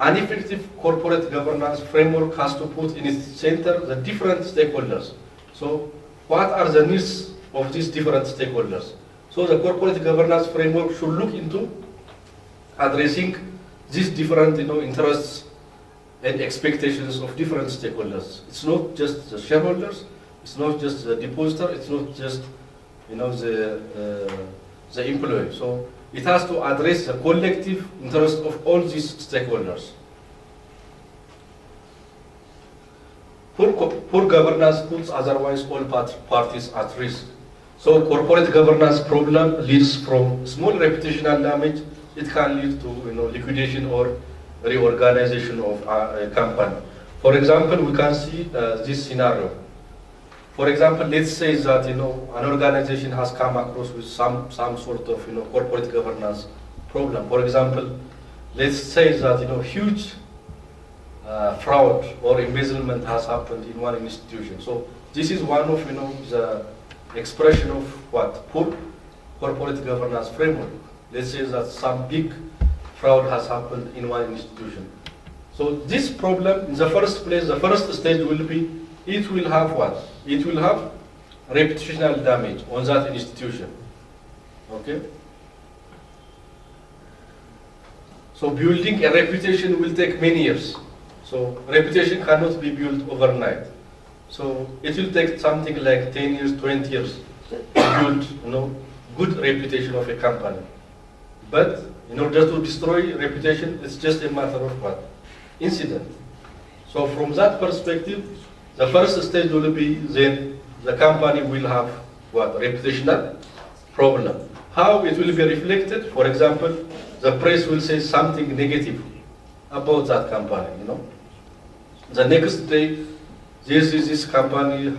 An effective corporate governance framework has to put in its center the different stakeholders. So what are the needs of these different stakeholders? So the corporate governance framework should look into addressing these different interests and expectations of different stakeholders. It's not just the shareholders, it's not just the depositor, it's not just the employee. So it has to address the collective interest of all these stakeholders. Poor governance puts otherwise all parties at risk. So corporate governance problem leads from small reputational damage. It can lead to liquidation or reorganization of a company. For example, we can see this scenario. For example, let's say that an organization has come across with some sort of corporate governance problem. For example, let's say that huge fraud or embezzlement has happened in one institution. So this is one of the expression of what poor corporate governance framework. Let's say that some big fraud has happened in one institution. So this problem, in the first place, the first stage will be, it will have what? It will have reputational damage on that institution. Okay? So building a reputation will take many years. So reputation cannot be built overnight. So it will take something like 10 years, 20 years to build good reputation of a company. But in order to destroy reputation, it's just a matter of what? Incident. So from that perspective, the first stage will be then the company will have what? Reputational problem. How it will be reflected? For example, the press will say something negative about that company. The next day, this company,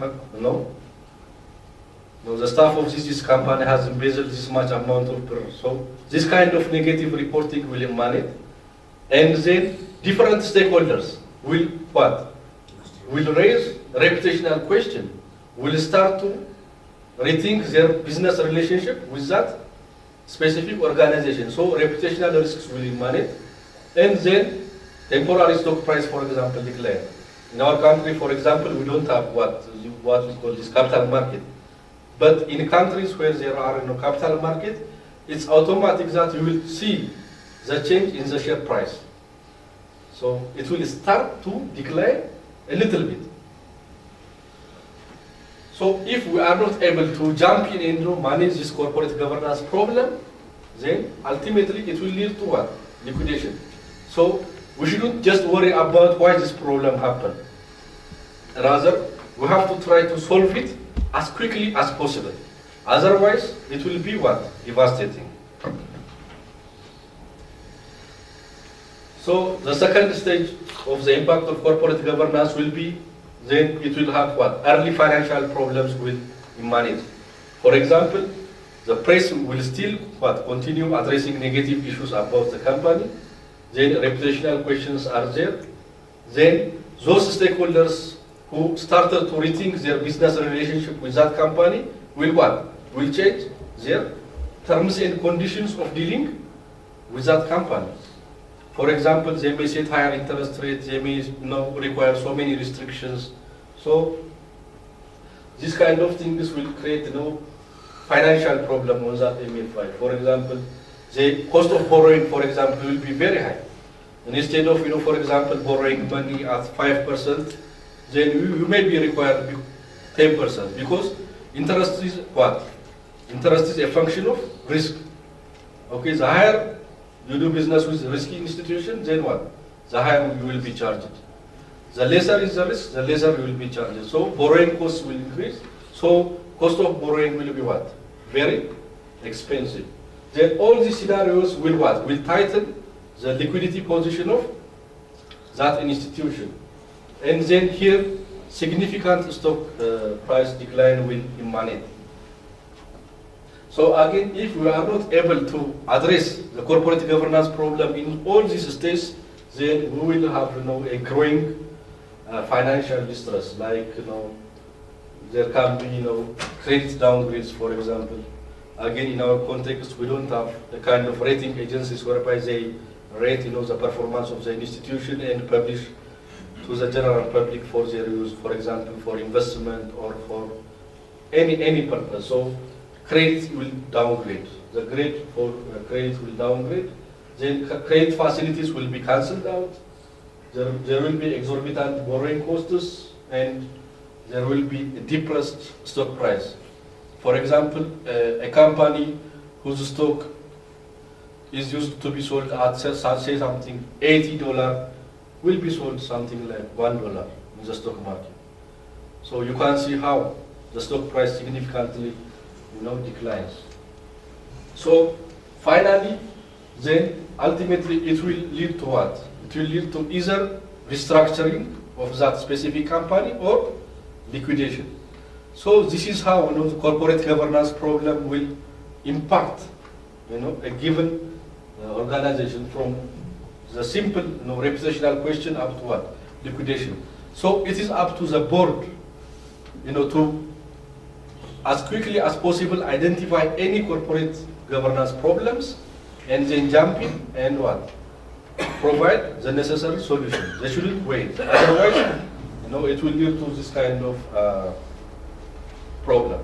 the staff of this company has embezzled this much amount of money. So this kind of negative reporting will emanate, and then different stakeholders will what? Will raise reputational question, will start to rethink their business relationship with that specific organization. So reputational risks will emanate, and then temporary stock price, for example, decline. In our country, for example, we don't have what we call this capital market. But in countries where there are capital market, it's automatic that you will see the change in the share price. So it will start to decline a little bit. So if we are not able to jump in and manage this corporate governance problem, then ultimately it will lead to what? Liquidation. So we shouldn't just worry about why this problem happened. Rather, we have to try to solve it as quickly as possible. Otherwise, it will be what? Devastating. So the second stage of the impact of corporate governance will be, then it will have what? Early financial problems will emanate. For example, the press will still what? Continue addressing negative issues about the company. Then reputational questions are there. Then those stakeholders who started to rethink their business relationship with that company will what? Will change their terms and conditions of dealing with that company. For example, they may set higher interest rates, they may require so many restrictions. So this kind of things will create financial problem on that MFI. For example, the cost of borrowing, for example, will be very high. And instead of, for example, borrowing money at 5%, then you may be required 10%, because interest is what? Interest is a function of risk. Okay, the higher you do business with risky institutions, then what? The higher you will be charged. The lesser is the risk, the lesser you will be charged. So borrowing costs will increase. So cost of borrowing will be what? Very expensive. Then all these scenarios will what? Will tighten the liquidity position of that institution. And then here, significant stock price decline will emanate. So again, if we are not able to address the corporate governance problem in all these stages, then we will have a growing financial distress. Like there can be credit downgrades, for example. Again, in our context, we don't have the kind of rating agencies whereby they rate, the performance of the institution and publish to the general public for their use, for example, for investment or for any purpose. So credit will downgrade. The grade for credit will downgrade. Then credit facilities will be cancelled out. There will be exorbitant borrowing costs, and there will be a depressed stock price. For example, a company whose stock is used to be sold at, say something, $80, will be sold something like $1 in the stock market. So you can see how the stock price significantly, declines. So finally, then ultimately it will lead to what? It will lead to either restructuring of that specific company or liquidation. So this is how the corporate governance problem will impact a given organization, from the simple reputational question up to what? Liquidation. So it is up to the board to, as quickly as possible, identify any corporate governance problems and then jump in and what? Provide the necessary solution. They shouldn't wait. Otherwise, it will lead to this kind of problem.